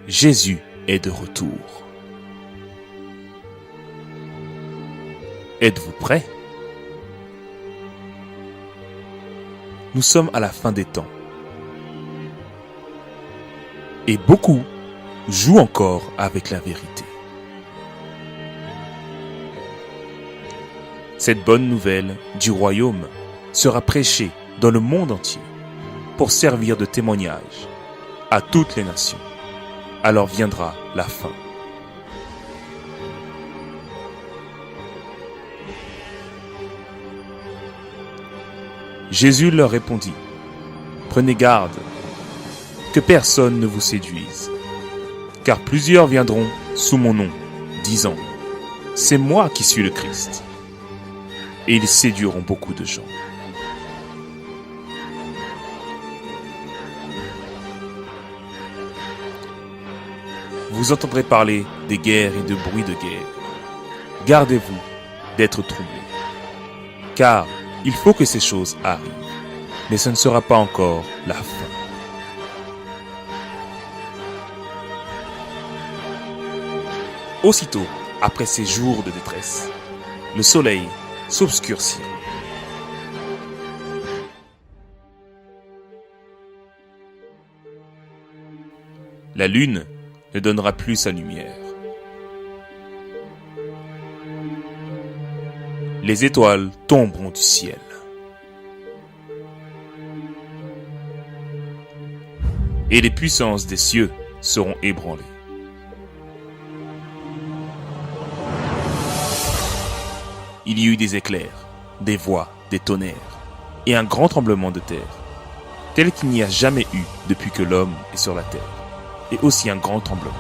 Jésus est de retour. Êtes-vous prêts? Nous sommes à la fin des temps. Et beaucoup jouent encore avec la vérité. Cette bonne nouvelle du royaume sera prêchée dans le monde entier pour servir de témoignage à toutes les nations. Alors viendra la fin. Jésus leur répondit, « Prenez garde, que personne ne vous séduise, car plusieurs viendront sous mon nom, disant, « C'est moi qui suis le Christ. » Et ils séduiront beaucoup de gens. Vous entendrez parler des guerres et de bruits de guerre. Gardez-vous d'être troublés, car il faut que ces choses arrivent, mais ce ne sera pas encore la fin. Aussitôt, après ces jours de détresse, le soleil s'obscurcira. La lune ne donnera plus sa lumière. Les étoiles tomberont du ciel. Et les puissances des cieux seront ébranlées. Il y eut des éclairs, des voix, des tonnerres, et un grand tremblement de terre, tel qu'il n'y a jamais eu depuis que l'homme est sur la terre, et aussi un grand tremblement.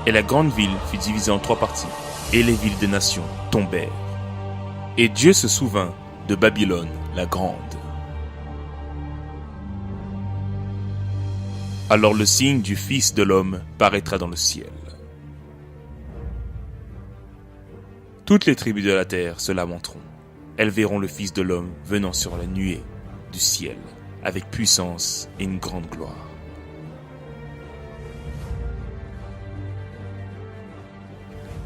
Et la grande ville fut divisée en 3 parties, et les villes des nations tombèrent. Et Dieu se souvint de Babylone la grande. Alors le signe du Fils de l'homme paraîtra dans le ciel. Toutes les tribus de la terre se lamenteront. Elles verront le Fils de l'homme venant sur la nuée du ciel, avec puissance et une grande gloire.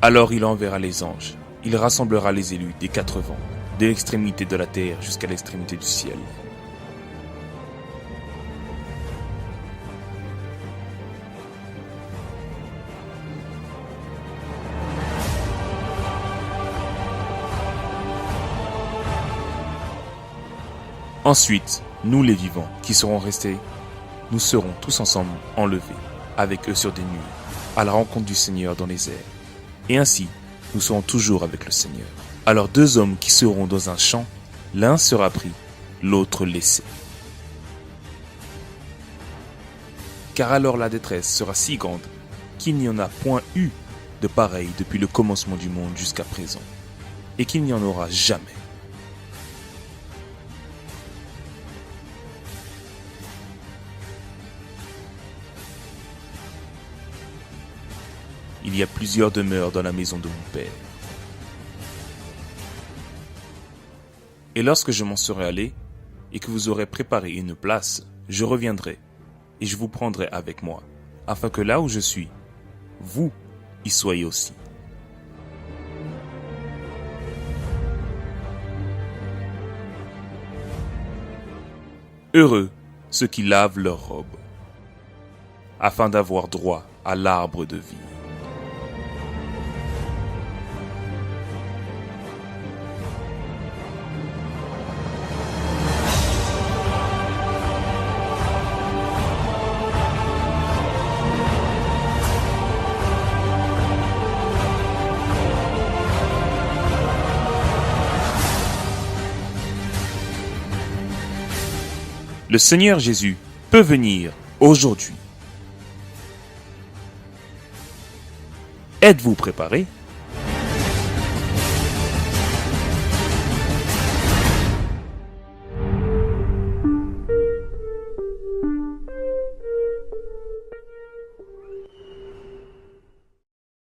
Alors il enverra les anges. Il rassemblera les élus des 4 vents, de l'extrémité de la terre jusqu'à l'extrémité du ciel. Ensuite, nous les vivants qui serons restés, nous serons tous ensemble enlevés, avec eux sur des nuées, à la rencontre du Seigneur dans les airs. Et ainsi, nous serons toujours avec le Seigneur. Alors 2 hommes qui seront dans un champ, l'un sera pris, l'autre laissé. Car alors la détresse sera si grande qu'il n'y en a point eu de pareil depuis le commencement du monde jusqu'à présent, et qu'il n'y en aura jamais. Il y a plusieurs demeures dans la maison de mon Père. Et lorsque je m'en serai allé, et que vous aurez préparé une place, je reviendrai, et je vous prendrai avec moi, afin que là où je suis, vous y soyez aussi. Heureux ceux qui lavent leurs robes, afin d'avoir droit à l'arbre de vie. Le Seigneur Jésus peut venir aujourd'hui. Êtes-vous préparés ?